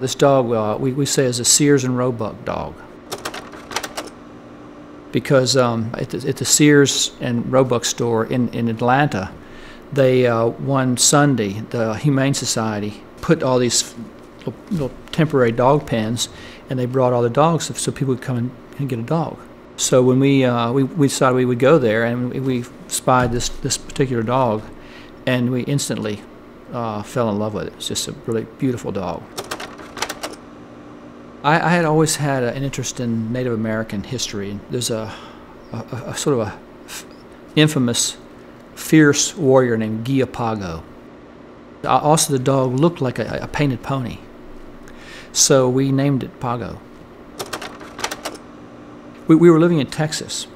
This dog we say is a Sears and Roebuck dog, because at the Sears and Roebuck store in Atlanta, they one Sunday, the Humane Society put all these little temporary dog pens, and they brought all the dogs so people would come and get a dog. So when we decided we would go there, and we spied this particular dog, and we instantly fell in love with it. It's just a really beautiful dog. I had always had an interest in Native American history. There's a sort of a infamous, fierce warrior named Pago. Also, the dog looked like a painted pony, so we named it Pago. We were living in Texas.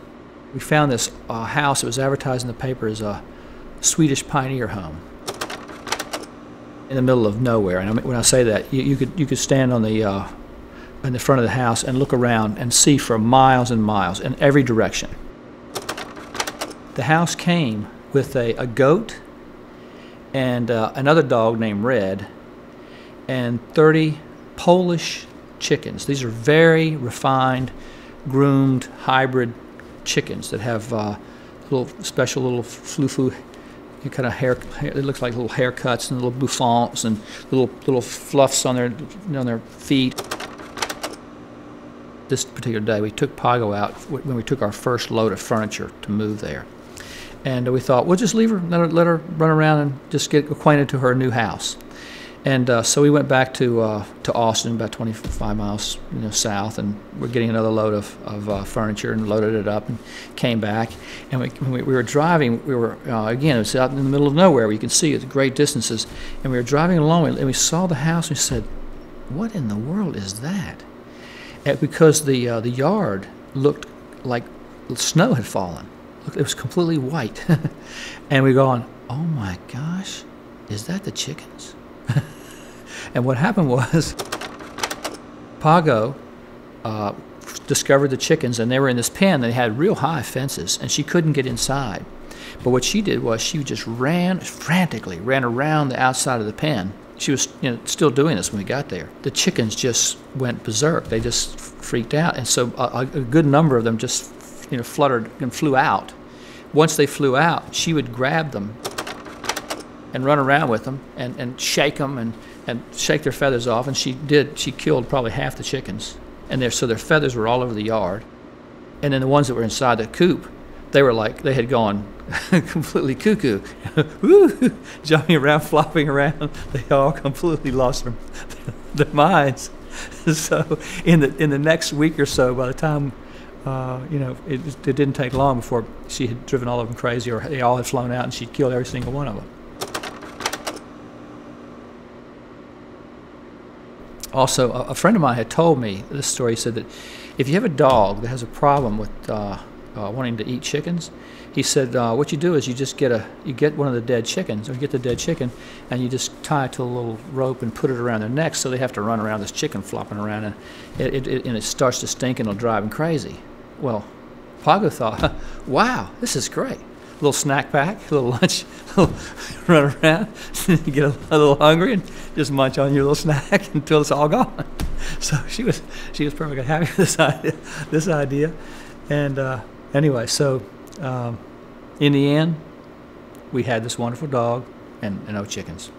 We found this house that was advertised in the paper as a Swedish pioneer home in the middle of nowhere. And when I say that, you could stand on the in the front of the house and look around and see for miles and miles in every direction. The house came with a goat and another dog named Red and 30 Polish chickens. These are very refined, groomed hybrid chickens that have special little flu-flu kind of hair. It looks like little haircuts and little bouffants and little fluffs on their feet. This particular day, we took Pago out when we took our first load of furniture to move there, and we thought we'll just leave her, let her run around and just get acquainted to her new house. And so we went back to Austin, about 25 miles south, and we're getting another load of furniture and loaded it up and came back. And when we were driving, we were, again, it was out in the middle of nowhere where you can see at great distances. And we were driving along and we saw the house and we said, what in the world is that? And because the yard looked like snow had fallen. It was completely white. And we gone, oh my gosh, is that the chickens? And what happened was Pago discovered the chickens, and they were in this pen. They had real high fences, and she couldn't get inside. But what she did was she just frantically ran around the outside of the pen. She was still doing this when we got there. The chickens just went berserk. They just freaked out, and so a good number of them just fluttered and flew out. Once they flew out, she would grab them and run around with them and shake them and shake their feathers off, and she did. She killed probably half the chickens, and so their feathers were all over the yard. And then the ones that were inside the coop, they were like they had gone completely cuckoo, jumping around, flopping around. They all completely lost their minds. So in the next week or so, by the time it didn't take long before she had driven all of them crazy, or they all had flown out, and she'd killed every single one of them. Also, a friend of mine had told me this story. He said that if you have a dog that has a problem with wanting to eat chickens, he said what you do is you get one of the dead chickens, or you get the dead chicken, and you just tie it to a little rope and put it around their neck, so they have to run around this chicken flopping around, and it starts to stink and it'll drive them crazy. Well, Pago thought, wow, this is great. A little snack pack, a little lunch, run around, you get a little hungry and just munch on your little snack until it's all gone. So she was perfectly happy with this idea. And anyway, so in the end, we had this wonderful dog and no chickens.